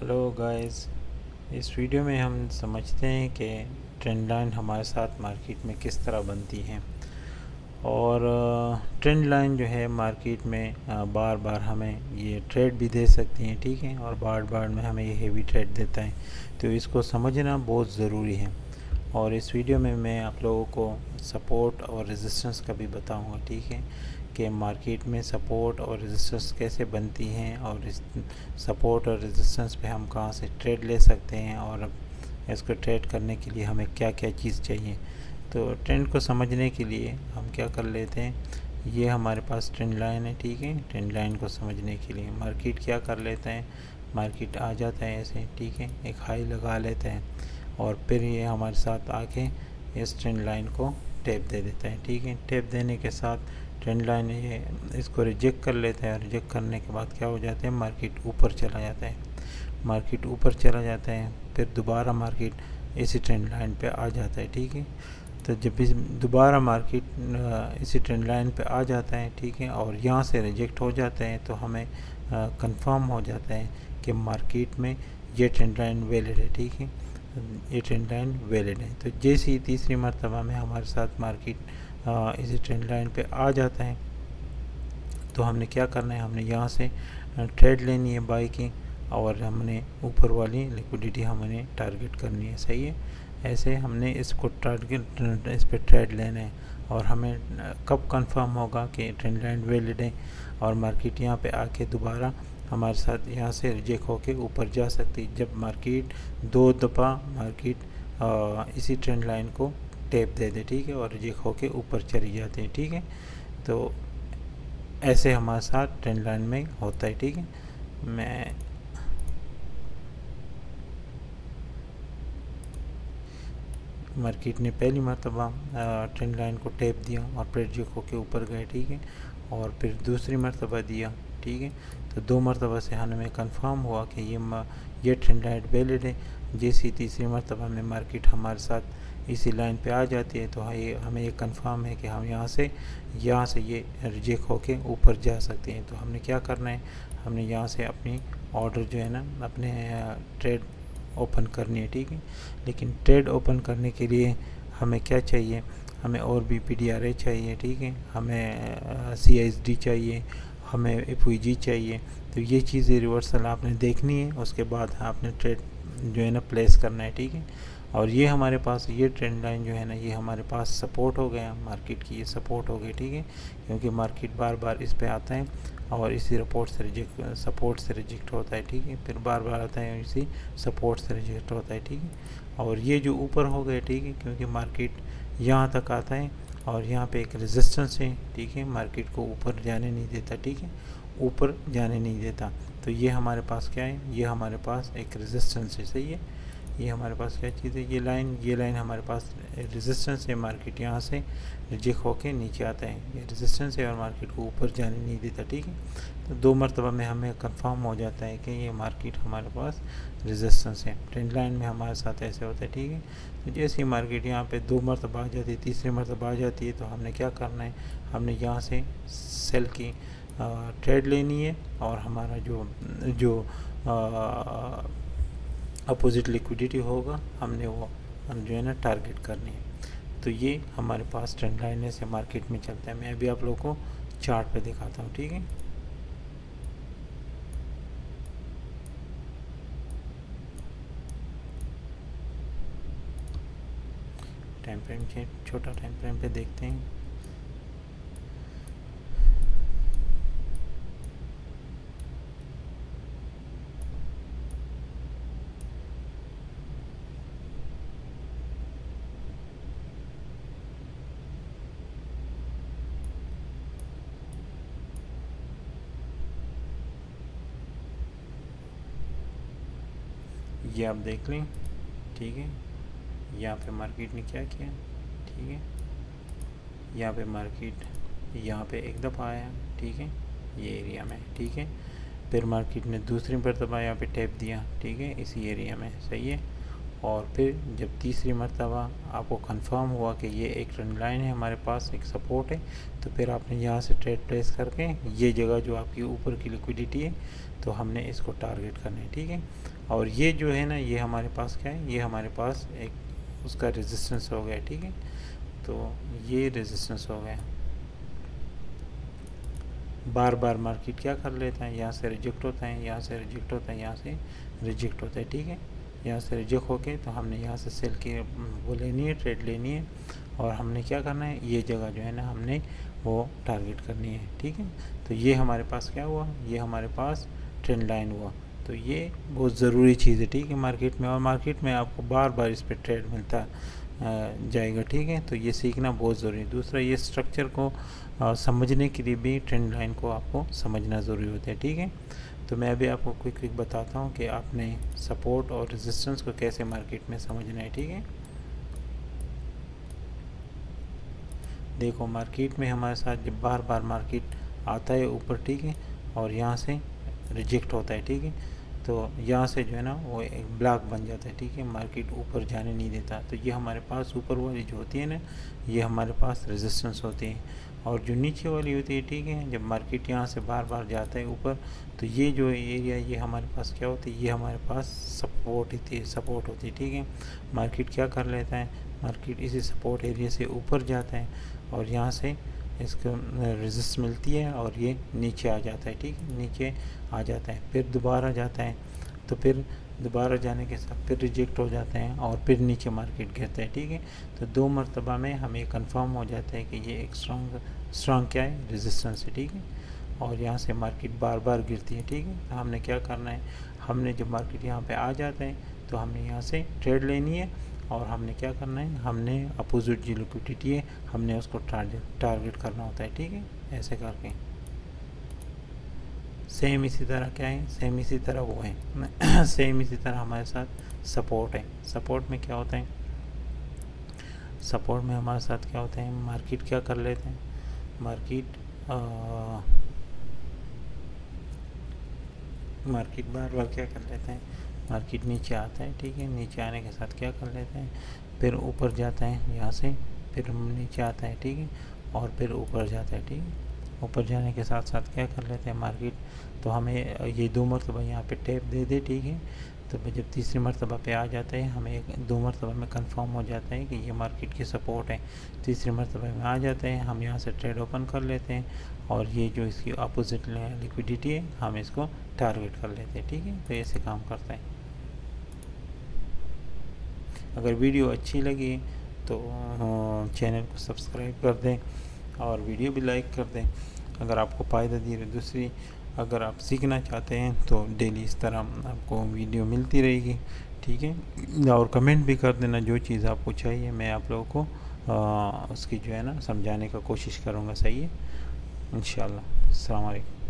Hello guys. इस video में हम समझते हैं कि ट्रेंड लाइन हमारे साथ मार्केट में किस तरह बनती हैं। और ट्रेंड लाइन जो है मार्केट में बार बार हमें ये ट्रेड भी दे सकती हैं, ठीक है, और बार बार में हमें ये हेवी ट्रेड देता है। तो इसको समझना बहुत ज़रूरी है। और इस वीडियो में मैं आप लोगों को सपोर्ट और रेजिस्टेंस का भी बताऊंगा, ठीक है, कि मार्केट में सपोर्ट और रेजिस्टेंस कैसे बनती हैं और इस सपोर्ट और रेजिस्टेंस पे हम कहाँ से ट्रेड ले सकते हैं और इसको ट्रेड करने के लिए हमें क्या क्या चीज़ चाहिए। तो ट्रेंड को समझने के लिए हम क्या कर लेते हैं, ये हमारे पास ट्रेंड लाइन है, ठीक है। ट्रेंड लाइन को समझने के लिए मार्केट क्या कर लेता है, मार्केट आ जाता है ऐसे, ठीक है, एक हाई लगा लेते हैं और फिर ये हमारे साथ आके इस ट्रेंड लाइन को टैप दे देता है, ठीक है। टैप देने के साथ ट्रेंड लाइन ये इसको रिजेक्ट कर लेता है और रिजेक्ट करने के बाद क्या हो जाता है, मार्केट ऊपर चला जाता है। मार्केट ऊपर चला जाता है, फिर दोबारा मार्केट इसी ट्रेंड लाइन पे आ जाता है, ठीक है। तो जब भी दोबारा मार्केट इसी ट्रेंड लाइन पे आ जाता है, ठीक है, और यहाँ से रिजेक्ट हो जाता है, तो हमें कंफर्म हो जाता है कि मार्केट में ये ट्रेंड लाइन वैलिड है, ठीक है, ये ट्रेंड लाइन वैलिड है। तो जैसे ही तीसरी मरतबा में हमारे साथ मार्केट इसी ट्रेंड लाइन पे आ जाता है, तो हमने क्या करना है, हमने यहाँ से ट्रेड लेनी है बाई की, और हमने ऊपर वाली लिक्विडिटी हमने टारगेट करनी है, सही है। ऐसे हमने इसको टारगेट इस पर ट्रेड लेना है। और हमें कब कंफर्म होगा कि ट्रेंड लाइन वैलिड है और मार्केट यहाँ पे आके दोबारा हमारे साथ यहाँ से रिजेक्ट होके ऊपर जा सकती, जब मार्केट दो दफ़ा मार्केट इसी ट्रेंड लाइन को टैप दे दे, ठीक है, और रिजेक्ट होके ऊपर चली जाती है, ठीक है। तो ऐसे हमारे साथ ट्रेंड लाइन में होता है, ठीक है। मैं मार्केट ने पहली मरतबा ट्रेंड लाइन को टैप दिया और फिर जो के ऊपर गए, ठीक है, और फिर दूसरी मरतबा दिया, ठीक है। तो दो मरतबा से हमें कंफर्म हुआ कि ये ट्रेंड लाइन वैलिड है। जैसी तीसरी मरतबा में मार्केट हमारे साथ इसी लाइन पे आ जाती है, तो ये हमें ये कंफर्म है कि हम यहाँ से ये रिजेक्ट होके ऊपर जा सकते हैं। तो हमने क्या करना है, हमने यहाँ से अपनी ऑर्डर जो है ना, अपने ट्रेड ओपन करनी है, ठीक है। लेकिन ट्रेड ओपन करने के लिए हमें क्या चाहिए, हमें और भी PDRA चाहिए, ठीक है, हमें CSD चाहिए, हमें FVG चाहिए। तो ये चीज़ें रिवर्सल आपने देखनी है, उसके बाद आपने ट्रेड जो है ना प्लेस करना है, ठीक है। और ये हमारे पास ये ट्रेंड लाइन जो है ना, ये हमारे पास सपोर्ट हो गया, मार्केट की ये सपोर्ट हो गई, ठीक है, क्योंकि मार्केट बार बार इस पे आता है और इसी सपोर्ट से रिजेक्ट होता है, ठीक है, फिर बार बार आता है इसी सपोर्ट से रिजेक्ट होता है, ठीक है। और ये जो ऊपर हो गए, ठीक है, क्योंकि मार्केट यहाँ तक आता है और यहाँ पे एक रेजिस्टेंस है, ठीक है, मार्केट को ऊपर जाने नहीं देता, ठीक है, ऊपर जाने नहीं देता। तो ये हमारे पास क्या है, ये हमारे पास एक रेजिस्टेंस है, सही है। ये हमारे पास क्या चीज़ है, ये लाइन हमारे पास रेजिस्टेंस है, मार्केट यहाँ से रिजेक्ट होके नीचे आता है, ये रेजिस्टेंस है और मार्केट को ऊपर जाने नहीं देता, ठीक है। तो दो मरतबा में हमें कंफर्म हो जाता है कि ये मार्केट हमारे पास रेजिस्टेंस है। ट्रेंड लाइन में हमारे साथ ऐसे होता है, ठीक है। तो जैसे ही मार्केट यहाँ पे दो मरतबा आ जाती है, तीसरी मरतबा आ जाती है, तो हमने क्या करना है, हमने यहाँ से सेल की ट्रेड लेनी है और हमारा जो जो अपोजिट लिक्विडिटी होगा हमने वो हम जो है ना टारगेट करनी है। तो ये हमारे पास ट्रेंड लाइन से मार्केट में चलता है। मैं अभी आप लोगों को चार्ट पे दिखाता हूँ, ठीक है। टाइम फ्रेम छोटा टाइम फ्रेम पे देखते हैं। ये आप देख लें, ठीक है। यहाँ पे मार्केट ने क्या किया, ठीक है, यहाँ पे मार्केट यहाँ पे एक दफ़ा आया, ठीक है, ये एरिया में, ठीक है। फिर मार्केट ने दूसरी मरतबा यहाँ पे टैप दिया, ठीक है, इसी एरिया में, सही है। और फिर जब तीसरी मर्तबा आपको कंफर्म हुआ कि ये एक ट्रेंड लाइन है, हमारे पास एक सपोर्ट है, तो फिर आपने यहाँ से ट्रेड प्लेस करके ये जगह जो आपकी ऊपर की लिक्विडिटी है तो हमने इसको टारगेट करना है, ठीक है। और ये जो है ना, ये हमारे पास क्या है, ये हमारे पास एक उसका रेजिस्टेंस हो गया, ठीक है। तो ये रेजिस्टेंस हो गया। बार बार मार्केट क्या कर लेता है, यहाँ से रिजेक्ट होता है, यहाँ से रिजेक्ट होता है, यहाँ से रिजेक्ट होता है, ठीक है। यहाँ से रिजेक्ट होके तो हमने यहाँ से सेल की वो लेनी है, ट्रेड लेनी है, और हमने क्या करना है, ये जगह जो है ना हमने वो टारगेट करनी है, ठीक है। तो ये हमारे पास क्या हुआ, ये हमारे पास ट्रेंड लाइन हुआ। तो ये बहुत ज़रूरी चीज़ है, ठीक है, मार्केट में। और मार्केट में आपको बार बार इस पर ट्रेड मिलता जाएगा, ठीक है। तो ये सीखना बहुत ज़रूरी है। दूसरा, ये स्ट्रक्चर को समझने के लिए भी ट्रेंड लाइन को आपको समझना ज़रूरी होता है, ठीक है। तो मैं अभी आपको क्विक बताता हूँ कि आपने सपोर्ट और रेजिस्टेंस को कैसे मार्केट में समझना है, ठीक है। देखो, मार्केट में हमारे साथ जब बार बार मार्केट आता है ऊपर, ठीक है, और यहाँ से रिजेक्ट होता है, ठीक है, तो यहाँ से जो है ना वो एक ब्लॉक बन जाता है, ठीक है, मार्केट ऊपर जाने नहीं देता। तो ये हमारे पास ऊपर वाली जो होती है ना, ये हमारे पास रेजिस्टेंस होती है। और जो नीचे वाली होती है, ठीक है, जब मार्केट यहाँ से बार बार जाता है ऊपर, तो ये जो एरिया, ये हमारे पास क्या होती है, ये हमारे पास सपोर्ट होती है, ठीक है। मार्केट क्या कर लेता है, मार्केट इसी सपोर्ट एरिया से ऊपर जाता है और यहाँ से इसको रेजिस्ट मिलती है और ये नीचे आ जाता है, ठीक है, नीचे आ जाता है, फिर दोबारा जाता है, तो फिर दोबारा जाने के साथ फिर रिजेक्ट हो जाते हैं और फिर नीचे मार्केट गिरता है, ठीक है। तो 2 मरतबा में हमें कंफर्म हो जाता है कि ये एक स्ट्रॉन्ग क्या है, रेजिस्टेंस है, ठीक है। और यहाँ से मार्केट बार बार गिरती है, ठीक है। तो हमने क्या करना है, हमने जब मार्केट यहाँ पे आ जाता है तो हमने यहाँ से ट्रेड लेनी है और हमने क्या करना है, हमने अपोजिट जो लिक्विडिटी है हमने उसको टारगेट करना होता है, ठीक है, ऐसे करके। सेम इसी तरह क्या है, सेम इसी तरह वो है सेम इसी तरह हमारे साथ सपोर्ट है। सपोर्ट में क्या होता है, सपोर्ट में हमारे साथ क्या होता है, मार्केट क्या कर लेते हैं, मार्केट बार बार क्या कर लेते हैं, मार्केट नीचे आता है, ठीक है, नीचे आने के साथ क्या कर लेते हैं, फिर ऊपर जाता है यहाँ से, फिर नीचे आता है, ठीक है, और फिर ऊपर जाता है, ठीक है। ऊपर जाने के साथ साथ क्या कर लेते हैं मार्केट, तो हमें ये 2 मरतबा यहाँ पे टैप दे दे, ठीक है। तो जब तीसरी मरतबा पे आ जाता है, हमें 2 मरतबा में कंफर्म हो जाता है कि ये मार्केट की सपोर्ट है। तीसरी मरतबा में आ जाते हैं, हम यहाँ से ट्रेड ओपन कर लेते हैं और ये जो इसकी अपोजिट लिक्विडिटी है हम इसको टारगेट कर लेते हैं, ठीक है। तो ऐसे काम करता है। अगर वीडियो अच्छी लगी तो चैनल को सब्सक्राइब कर दें और वीडियो भी लाइक कर दें अगर आपको फ़ायदा दी रही। दूसरी, अगर आप सीखना चाहते हैं तो डेली इस तरह आपको वीडियो मिलती रहेगी, ठीक है। और कमेंट भी कर देना जो चीज़ आपको चाहिए, मैं आप लोगों को उसकी जो है ना समझाने का कोशिश करूँगा, सही है, इंशाल्लाह। अस्सलाम वालेकुम।